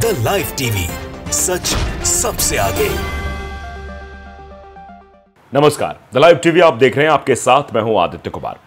The live TV, सच सबसे आगे। नमस्कार, द लाइव टीवी आप देख रहे हैं, आपके साथ मैं हूं आदित्य कुमार।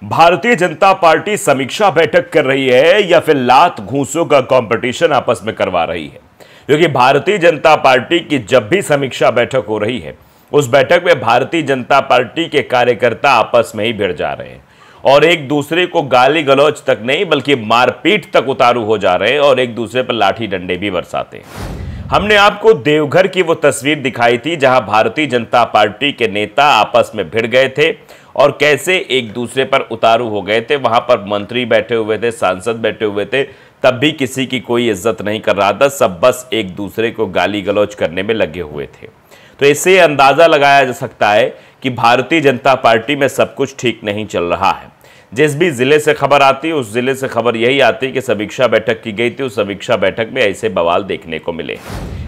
भारतीय जनता पार्टी समीक्षा बैठक कर रही है या फिर लात घूंसों का कंपटीशन आपस में करवा रही है? क्योंकि भारतीय जनता पार्टी की जब भी समीक्षा बैठक हो रही है, उस बैठक में भारतीय जनता पार्टी के कार्यकर्ता आपस में ही भिड़ जा रहे हैं और एक दूसरे को गाली गलौज तक नहीं बल्कि मारपीट तक उतारू हो जा रहे हैं और एक दूसरे पर लाठी डंडे भी बरसाते हैं। हमने आपको देवघर की वो तस्वीर दिखाई थी जहां भारतीय जनता पार्टी के नेता आपस में भिड़ गए थे और कैसे एक दूसरे पर उतारू हो गए थे। वहां पर मंत्री बैठे हुए थे, सांसद बैठे हुए थे, तब भी किसी की कोई इज्जत नहीं कर रहा था। सब बस एक दूसरे को गाली गलौज करने में लगे हुए थे। तो इससे अंदाजा लगाया जा सकता है कि भारतीय जनता पार्टी में सब कुछ ठीक नहीं चल रहा है। जिस भी जिले से खबर आती है उस जिले से खबर यही आती है कि समीक्षा बैठक की गई थी, उस समीक्षा बैठक में ऐसे बवाल देखने को मिले।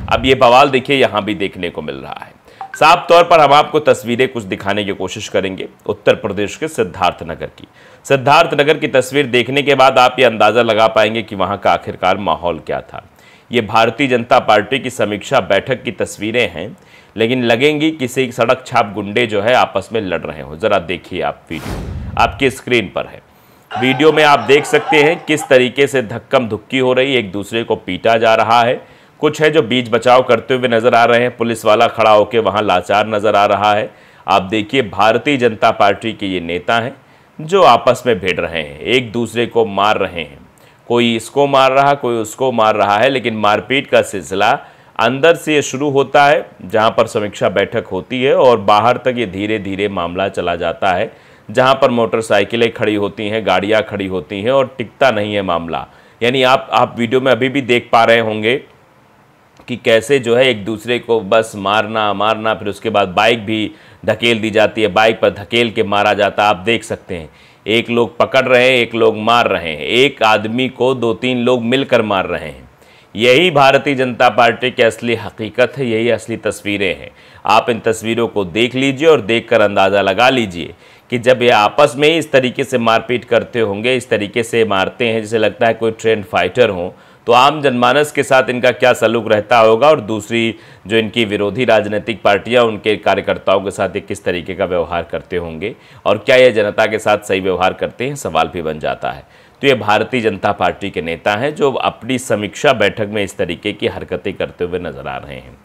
अब ये बवाल देखिए यहां भी देखने को मिल रहा है। साफ तौर पर हम आपको तस्वीरें कुछ दिखाने की कोशिश करेंगे उत्तर प्रदेश के सिद्धार्थनगर की। सिद्धार्थनगर की तस्वीर देखने के बाद आप ये अंदाजा लगा पाएंगे कि वहां का आखिरकार माहौल क्या था। ये भारतीय जनता पार्टी की समीक्षा बैठक की तस्वीरें हैं, लेकिन लगेंगी किसी सड़क छाप गुंडे जो है आपस में लड़ रहे हो। जरा देखिए, आप वीडियो आपकी स्क्रीन पर है। वीडियो में आप देख सकते हैं किस तरीके से धक्कम धुक्की हो रही, एक दूसरे को पीटा जा रहा है। कुछ है जो बीच बचाव करते हुए नजर आ रहे हैं, पुलिस वाला खड़ा होकर वहां लाचार नजर आ रहा है। आप देखिए, भारतीय जनता पार्टी के ये नेता हैं जो आपस में भिड़ रहे हैं, एक दूसरे को मार रहे हैं। कोई इसको मार रहा, कोई उसको मार रहा है, लेकिन मारपीट का सिलसिला अंदर से ये शुरू होता है जहां पर समीक्षा बैठक होती है और बाहर तक ये धीरे धीरे मामला चला जाता है, जहां पर मोटरसाइकिलें खड़ी होती हैं, गाड़ियां खड़ी होती हैं और टिकता नहीं है मामला। यानी आप वीडियो में अभी भी देख पा रहे होंगे कि कैसे जो है एक दूसरे को बस मारना, फिर उसके बाद बाइक भी धकेल दी जाती है, बाइक पर धकेल के मारा जाता है। आप देख सकते हैं, एक लोग पकड़ रहे हैं, एक लोग मार रहे हैं, एक आदमी को 2-3 लोग मिलकर मार रहे हैं। यही भारतीय जनता पार्टी की असली हकीकत है, यही असली तस्वीरें हैं। आप इन तस्वीरों को देख लीजिए और देखकर अंदाज़ा लगा लीजिए कि जब ये आपस में ही इस तरीके से मारपीट करते होंगे, इस तरीके से मारते हैं जैसे लगता है कोई ट्रेंड फाइटर हो, तो आम जनमानस के साथ इनका क्या सलूक रहता होगा और दूसरी जो इनकी विरोधी राजनीतिक पार्टियां उनके कार्यकर्ताओं के साथ ये किस तरीके का व्यवहार करते होंगे और क्या ये जनता के साथ सही व्यवहार करते हैं, सवाल भी बन जाता है। तो ये भारतीय जनता पार्टी के नेता हैं जो अपनी समीक्षा बैठक में इस तरीके की हरकतें करते हुए नजर आ रहे हैं।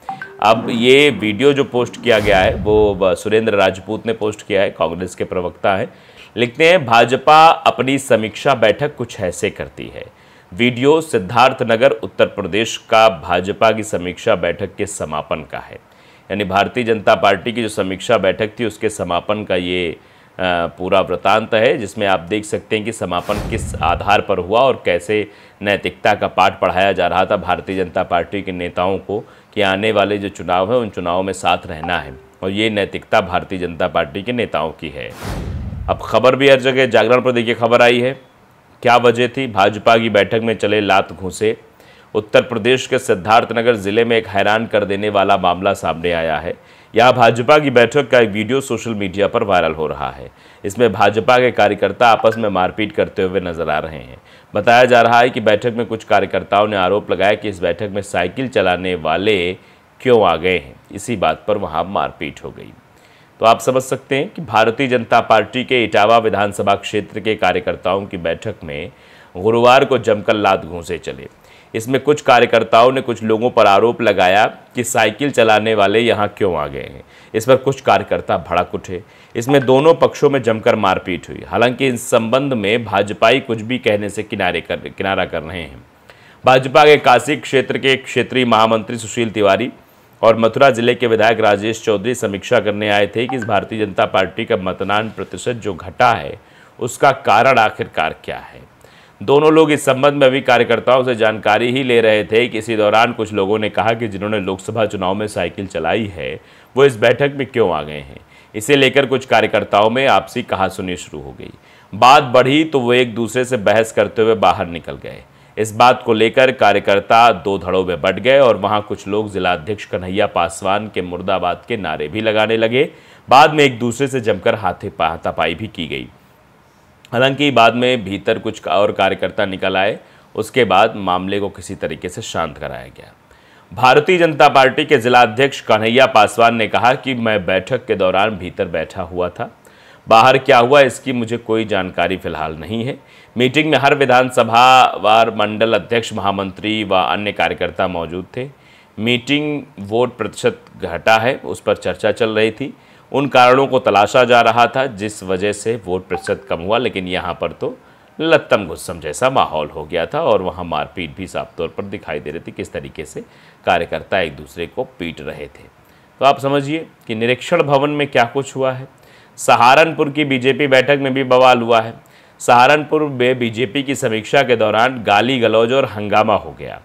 अब ये वीडियो जो पोस्ट किया गया है वो सुरेंद्र राजपूत ने पोस्ट किया है, कांग्रेस के प्रवक्ता हैं। लिखते हैं, भाजपा अपनी समीक्षा बैठक कुछ ऐसे करती है। वीडियो सिद्धार्थनगर उत्तर प्रदेश का भाजपा की समीक्षा बैठक के समापन का है। यानी भारतीय जनता पार्टी की जो समीक्षा बैठक थी उसके समापन का ये पूरा वृतांत है, जिसमें आप देख सकते हैं कि समापन किस आधार पर हुआ और कैसे नैतिकता का पाठ पढ़ाया जा रहा था भारतीय जनता पार्टी के नेताओं को कि आने वाले जो चुनाव है उन चुनावों में साथ रहना है और ये नैतिकता भारतीय जनता पार्टी के नेताओं की है। अब खबर भी हर जगह, जागरण पर देखिए खबर आई है, क्या वजह थी? भाजपा की बैठक में चले लात घूंसे। उत्तर प्रदेश के सिद्धार्थनगर जिले में एक हैरान कर देने वाला मामला सामने आया है। यहाँ भाजपा की बैठक का एक वीडियो सोशल मीडिया पर वायरल हो रहा है। इसमें भाजपा के कार्यकर्ता आपस में मारपीट करते हुए नजर आ रहे हैं। बताया जा रहा है कि बैठक में कुछ कार्यकर्ताओं ने आरोप लगाया कि इस बैठक में साइकिल चलाने वाले क्यों आ गए हैं, इसी बात पर वहाँ मारपीट हो गई। तो आप समझ सकते हैं कि भारतीय जनता पार्टी के इटावा विधानसभा क्षेत्र के कार्यकर्ताओं की बैठक में गुरुवार को जमकर लात घूंसे चले। इसमें कुछ कार्यकर्ताओं ने कुछ लोगों पर आरोप लगाया कि साइकिल चलाने वाले यहाँ क्यों आ गए हैं। इस पर कुछ कार्यकर्ता भड़क उठे। इसमें दोनों पक्षों में जमकर मारपीट हुई। हालांकि इस संबंध में भाजपाई कुछ भी कहने से किनारा कर रहे हैं। भाजपा के काशी क्षेत्र के क्षेत्रीय महामंत्री सुशील तिवारी और मथुरा जिले के विधायक राजेश चौधरी समीक्षा करने आए थे कि इस भारतीय जनता पार्टी का मतदान प्रतिशत जो घटा है उसका कारण आखिरकार क्या है। दोनों लोग इस संबंध में अभी कार्यकर्ताओं से जानकारी ही ले रहे थे कि इसी दौरान कुछ लोगों ने कहा कि जिन्होंने लोकसभा चुनाव में साइकिल चलाई है वो इस बैठक में क्यों आ गए हैं। इसे लेकर कुछ कार्यकर्ताओं में आपसी कहासुनी शुरू हो गई। बात बढ़ी तो वो एक दूसरे से बहस करते हुए बाहर निकल गए। इस बात को लेकर कार्यकर्ता दो धड़ों में बंट गए और वहां कुछ लोग जिलाध्यक्ष कन्हैया पासवान के मुर्दाबाद के नारे भी लगाने लगे। बाद में एक दूसरे से जमकर हाथापाई भी की गई। हालांकि बाद में भीतर कुछ और कार्यकर्ता निकल आए उसके बाद मामले को किसी तरीके से शांत कराया गया। भारतीय जनता पार्टी के जिला अध्यक्ष कन्हैया पासवान ने कहा कि मैं बैठक के दौरान भीतर बैठा हुआ था, बाहर क्या हुआ इसकी मुझे कोई जानकारी फिलहाल नहीं है। मीटिंग में हर विधानसभा वार मंडल अध्यक्ष, महामंत्री व अन्य कार्यकर्ता मौजूद थे। मीटिंग वोट प्रतिशत घटा है उस पर चर्चा चल रही थी, उन कारणों को तलाशा जा रहा था जिस वजह से वोट प्रतिशत कम हुआ, लेकिन यहाँ पर तो लत्तम घुस्सम जैसा माहौल हो गया था और वहाँ मारपीट भी साफ तौर पर दिखाई दे रही थी, किस तरीके से कार्यकर्ता एक दूसरे को पीट रहे थे। तो आप समझिए कि निरीक्षण भवन में क्या कुछ हुआ है। सहारनपुर की बीजेपी बैठक में भी बवाल हुआ है। सहारनपुर में बीजेपी की समीक्षा के दौरान गाली गलौज और हंगामा हो गया।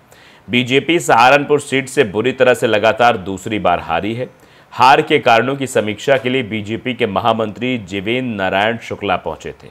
बीजेपी सहारनपुर सीट से बुरी तरह से लगातार दूसरी बार हारी है। हार के कारणों की समीक्षा के लिए बीजेपी के महामंत्री जीवेंद्र नारायण शुक्ला पहुंचे थे।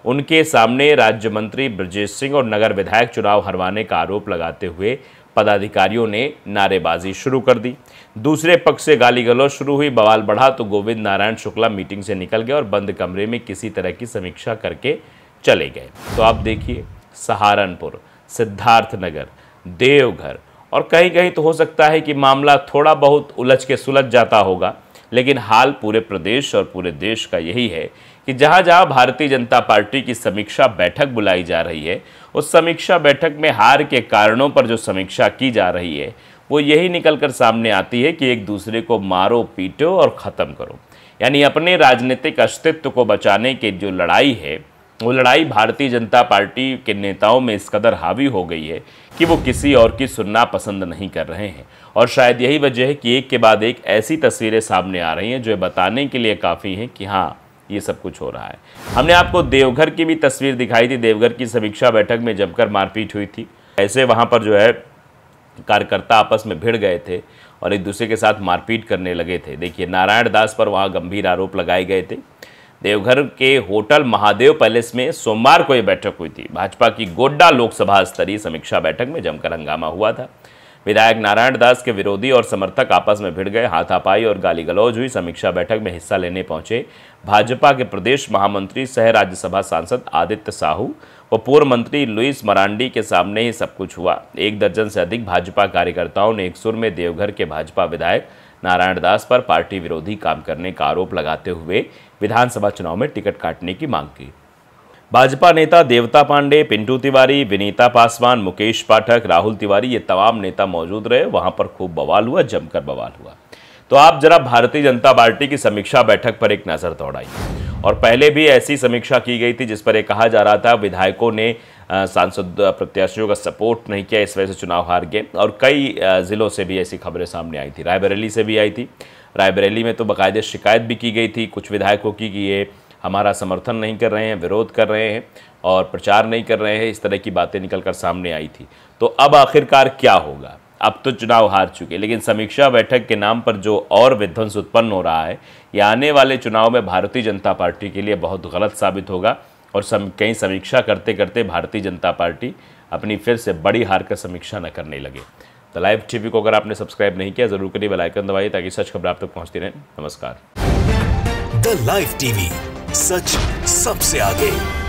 उनके सामने राज्य मंत्री ब्रजेश सिंह और नगर विधायक चुनाव हरवाने का आरोप लगाते हुए पदाधिकारियों ने नारेबाजी शुरू कर दी। दूसरे पक्ष से गाली गलौज शुरू हुई, बवाल बढ़ा तो गोविंद नारायण शुक्ला मीटिंग से निकल गए और बंद कमरे में किसी तरह की समीक्षा करके चले गए। तो आप देखिए, सहारनपुर, सिद्धार्थनगर, देवघर और कहीं कहीं तो हो सकता है कि मामला थोड़ा बहुत उलझ के सुलझ जाता होगा, लेकिन हाल पूरे प्रदेश और पूरे देश का यही है कि जहां जहां भारतीय जनता पार्टी की समीक्षा बैठक बुलाई जा रही है, उस समीक्षा बैठक में हार के कारणों पर जो समीक्षा की जा रही है वो यही निकलकर सामने आती है कि एक दूसरे को मारो, पीटो और ख़त्म करो। यानी अपने राजनीतिक अस्तित्व को बचाने की जो लड़ाई है, वो लड़ाई भारतीय जनता पार्टी के नेताओं में इस कदर हावी हो गई है कि वो किसी और की सुनना पसंद नहीं कर रहे हैं। और शायद यही वजह है कि एक के बाद एक ऐसी तस्वीरें सामने आ रही हैं जो बताने के लिए काफ़ी हैं कि हाँ, ये सब कुछ हो रहा है। हमने आपको देवघर की भी तस्वीर दिखाई थी। देवघर की समीक्षा बैठक में जमकर मारपीट हुई थी। ऐसे वहाँ पर जो है कार्यकर्ता आपस में भिड़ गए थे और एक दूसरे के साथ मारपीट करने लगे थे। देखिए, नारायण दास पर वहाँ गंभीर आरोप लगाए गए थे। देवघर के होटल महादेव पैलेस में सोमवार को यह बैठक हुई थी। भाजपा की गोड्डा लोकसभा स्तरीय समीक्षा बैठक में जमकर हंगामा हुआ था। विधायक नारायण दास के विरोधी और समर्थक आपस में भिड़ गए, हाथापाई और गाली गलौज हुई। समीक्षा बैठक में हिस्सा लेने पहुंचे भाजपा के प्रदेश महामंत्री सह राज्यसभा सांसद आदित्य साहू व पूर्व मंत्री लुइस मरांडी के सामने ही सब कुछ हुआ। 1 दर्जन से अधिक भाजपा कार्यकर्ताओं ने एक सुर में देवघर के भाजपा विधायक नारायण दास पर पार्टी विरोधी काम करने का आरोप लगाते हुए विधानसभा चुनाव में टिकट काटने की मांग की। भाजपा नेता देवता पांडे, पिंटू तिवारी, विनीता पासवान, मुकेश पाठक, राहुल तिवारी, ये तमाम नेता मौजूद रहे। वहां पर खूब बवाल हुआ, जमकर बवाल हुआ। तो आप जरा भारतीय जनता पार्टी की समीक्षा बैठक पर एक नज़र दौड़ाइए। और पहले भी ऐसी समीक्षा की गई थी जिस पर यह कहा जा रहा था विधायकों ने सांसद प्रत्याशियों का सपोर्ट नहीं किया, इस वजह से चुनाव हार गए। और कई ज़िलों से भी ऐसी खबरें सामने आई थी। रायबरेली से भी आई थी। रायबरेली में तो बाकायदे शिकायत भी की गई थी कुछ विधायकों की कि ये हमारा समर्थन नहीं कर रहे हैं, विरोध कर रहे हैं और प्रचार नहीं कर रहे हैं, इस तरह की बातें निकलकर सामने आई थी। तो अब आखिरकार क्या होगा? अब तो चुनाव हार चुके, लेकिन समीक्षा बैठक के नाम पर जो और विध्वंस उत्पन्न हो रहा है, ये आने वाले चुनाव में भारतीय जनता पार्टी के लिए बहुत गलत साबित होगा। और कहीं समीक्षा करते करते भारतीय जनता पार्टी अपनी फिर से बड़ी हार का समीक्षा न करने लगे। द लाइव टीवी को अगर आपने सब्सक्राइब नहीं किया, जरूर करिए, बेल आइकन दबाइए ताकि सच खबर आप तक पहुंचती रहे। नमस्कार। द लाइव टीवी, सच सबसे आगे।